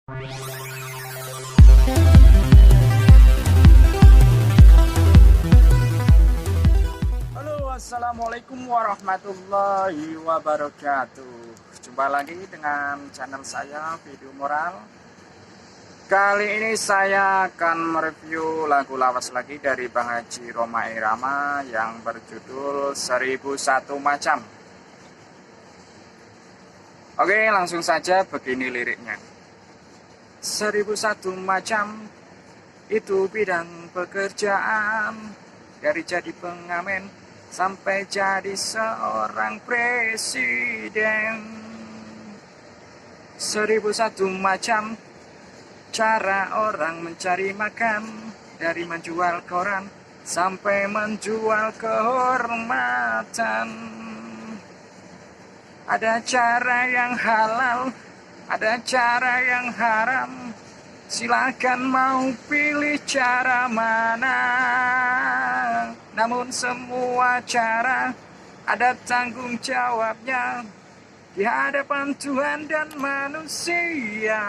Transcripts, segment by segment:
Halo, assalamualaikum warahmatullahi wabarakatuh. Jumpa lagi dengan channel saya, Video Moral. Kali ini saya akan mereview lagu lawas lagi dari Bang Haji Rhoma Irama yang berjudul 1001 Macam. Oke, langsung saja, begini liriknya. 1001 macam itu bidang pekerjaan, dari jadi pengamen sampai jadi seorang presiden. 1001 macam cara orang mencari makan, dari menjual koran sampai menjual kehormatan. Ada cara yang halal, ada cara yang haram. Silakan mau pilih cara mana. Namun semua cara ada tanggung jawabnya di hadapan Tuhan dan manusia.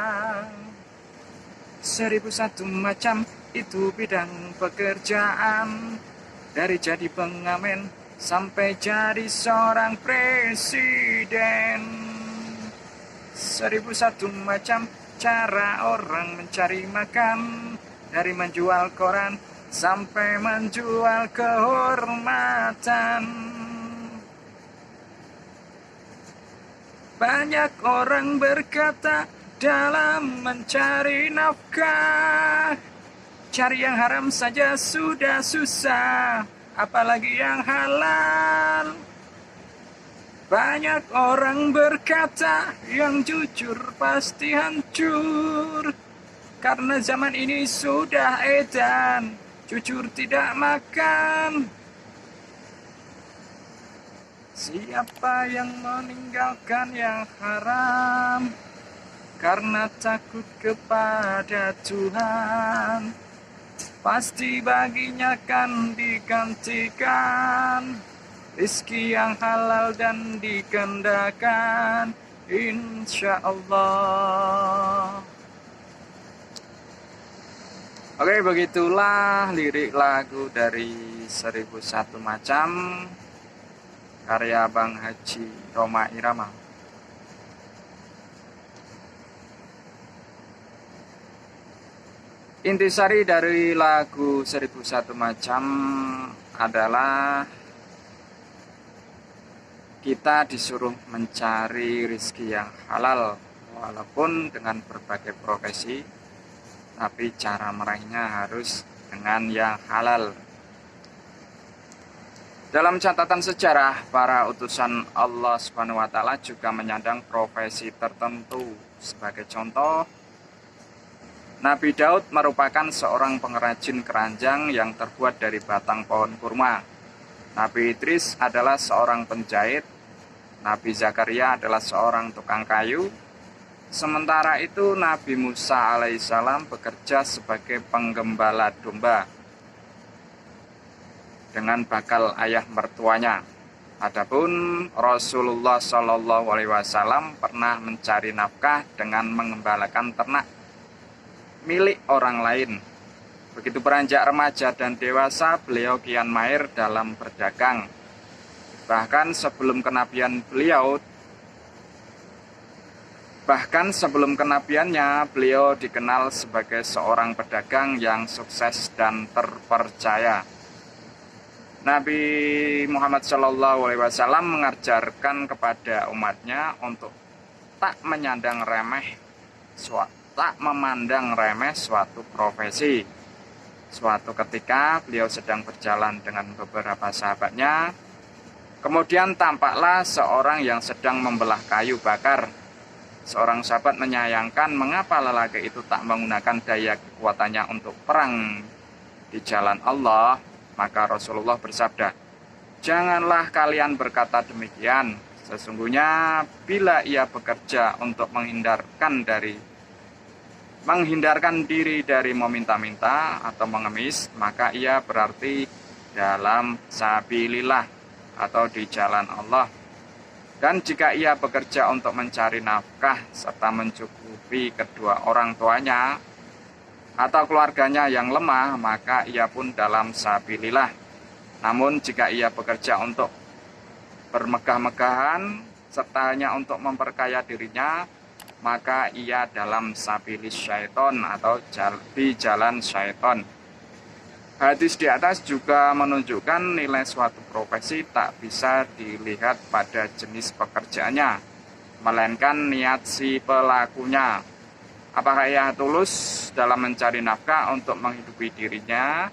1001 macam itu bidang pekerjaan, dari jadi pengamen sampai jadi seorang presiden. 1001 macam cara orang mencari makan, dari menjual koran sampai menjual kehormatan. Banyak orang berkata dalam mencari nafkah, cari yang haram saja sudah susah, apalagi yang halal. Banyak orang berkata yang jujur pasti hancur, karena zaman ini sudah edan, jujur tidak makan. Siapa yang meninggalkan yang haram karena takut kepada Tuhan, pasti baginya akan digantikan rezeki yang halal dan digandakan, insya Allah. Oke, begitulah lirik lagu dari 1001 Macam karya Bang Haji Rhoma Irama. Intisari dari lagu 1001 Macam adalah kita disuruh mencari rezeki yang halal, walaupun dengan berbagai profesi, tapi cara meraihnya harus dengan yang halal. Dalam catatan sejarah, para utusan Allah SWT juga menyandang profesi tertentu. Sebagai contoh, Nabi Daud merupakan seorang pengrajin keranjang yang terbuat dari batang pohon kurma. Nabi Idris adalah seorang penjahit. Nabi Zakaria adalah seorang tukang kayu. Sementara itu Nabi Musa alaihissalam bekerja sebagai penggembala domba dengan bakal ayah mertuanya. Adapun Rasulullah SAW pernah mencari nafkah dengan mengembalakan ternak milik orang lain. Begitu beranjak remaja dan dewasa, beliau kian mahir dalam berdagang. Bahkan sebelum kenabiannya, beliau dikenal sebagai seorang pedagang yang sukses dan terpercaya. Nabi Muhammad SAW mengajarkan kepada umatnya untuk tak memandang remeh suatu profesi. Suatu ketika beliau sedang berjalan dengan beberapa sahabatnya. Kemudian tampaklah seorang yang sedang membelah kayu bakar. Seorang sahabat menyayangkan mengapa lelaki itu tak menggunakan daya kekuatannya untuk perang di jalan Allah. Maka Rasulullah bersabda, "Janganlah kalian berkata demikian. Sesungguhnya bila ia bekerja untuk menghindarkan diri dari meminta-minta atau mengemis, maka ia berarti dalam sabilillah atau di jalan Allah. Dan jika ia bekerja untuk mencari nafkah serta mencukupi kedua orang tuanya atau keluarganya yang lemah, maka ia pun dalam sabilillah. Namun jika ia bekerja untuk bermegah-megahan serta hanya untuk memperkaya dirinya, maka ia dalam sabilis syaiton atau di jalan syaiton. Hadis di atas juga menunjukkan nilai suatu profesi tak bisa dilihat pada jenis pekerjaannya, melainkan niat si pelakunya. Apakah ia tulus dalam mencari nafkah untuk menghidupi dirinya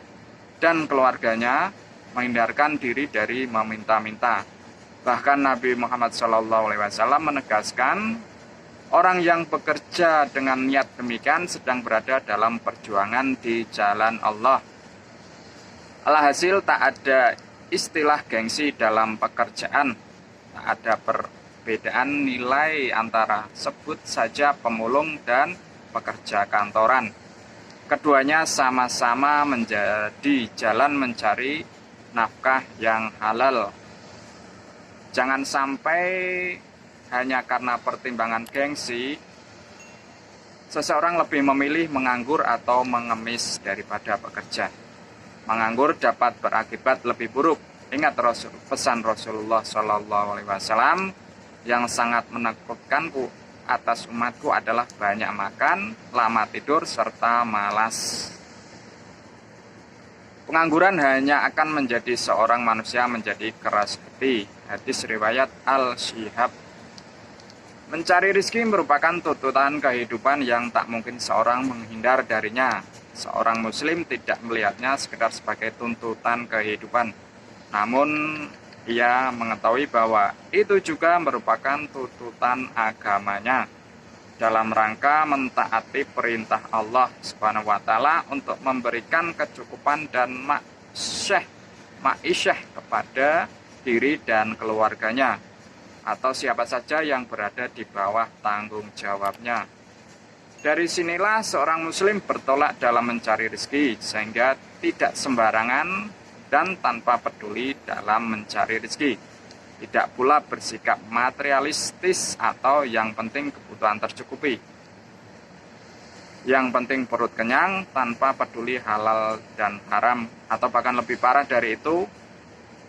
dan keluarganya, menghindarkan diri dari meminta-minta. Bahkan Nabi Muhammad SAW menegaskan, orang yang bekerja dengan niat demikian sedang berada dalam perjuangan di jalan Allah. Alhasil tak ada istilah gengsi dalam pekerjaan, tak ada perbedaan nilai antara sebut saja pemulung dan pekerja kantoran. Keduanya sama-sama menjadi jalan mencari nafkah yang halal. Jangan sampai hanya karena pertimbangan gengsi, seseorang lebih memilih menganggur atau mengemis daripada bekerja. Menganggur dapat berakibat lebih buruk. Ingat pesan Rasulullah SAW yang sangat menakutkanku atas umatku adalah banyak makan, lama tidur, serta malas. Pengangguran hanya akan menjadi seorang manusia menjadi keras hati. Hadis riwayat Al-Shihab. Mencari rezeki merupakan tuntutan kehidupan yang tak mungkin seorang menghindar darinya. Seorang muslim tidak melihatnya sekedar sebagai tuntutan kehidupan. Namun ia mengetahui bahwa itu juga merupakan tuntutan agamanya dalam rangka mentaati perintah Allah Subhanahu wa taala untuk memberikan kecukupan dan ma'isyah kepada diri dan keluarganya atau siapa saja yang berada di bawah tanggung jawabnya. Dari sinilah seorang muslim bertolak dalam mencari rezeki sehingga tidak sembarangan dan tanpa peduli dalam mencari rezeki. Tidak pula bersikap materialistis atau yang penting kebutuhan tercukupi. Yang penting perut kenyang tanpa peduli halal dan haram, atau bahkan lebih parah dari itu,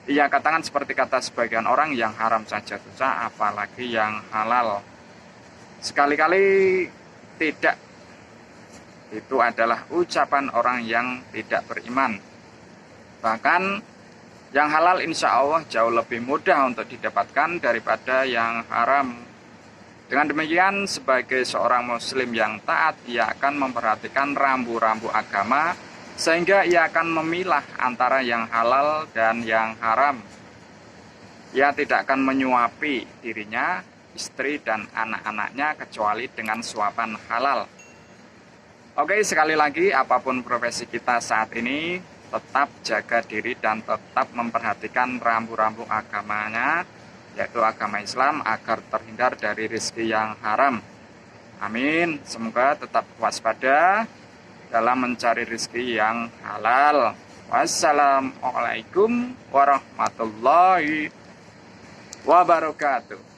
ia katakan seperti kata sebagian orang, yang haram saja dosa apalagi yang halal. Sekali-kali tidak. Itu adalah ucapan orang yang tidak beriman. Bahkan yang halal insya Allah jauh lebih mudah untuk didapatkan daripada yang haram. Dengan demikian, sebagai seorang muslim yang taat, ia akan memperhatikan rambu-rambu agama sehingga ia akan memilah antara yang halal dan yang haram. Ia tidak akan menyuapi dirinya, istri dan anak-anaknya kecuali dengan suapan halal. Oke, sekali lagi, apapun profesi kita saat ini, tetap jaga diri dan tetap memperhatikan rambu-rambu agamanya, yaitu agama Islam, agar terhindar dari rezeki yang haram. Amin. Semoga tetap waspada dalam mencari rezeki yang halal. Wassalamualaikum warahmatullahi wabarakatuh.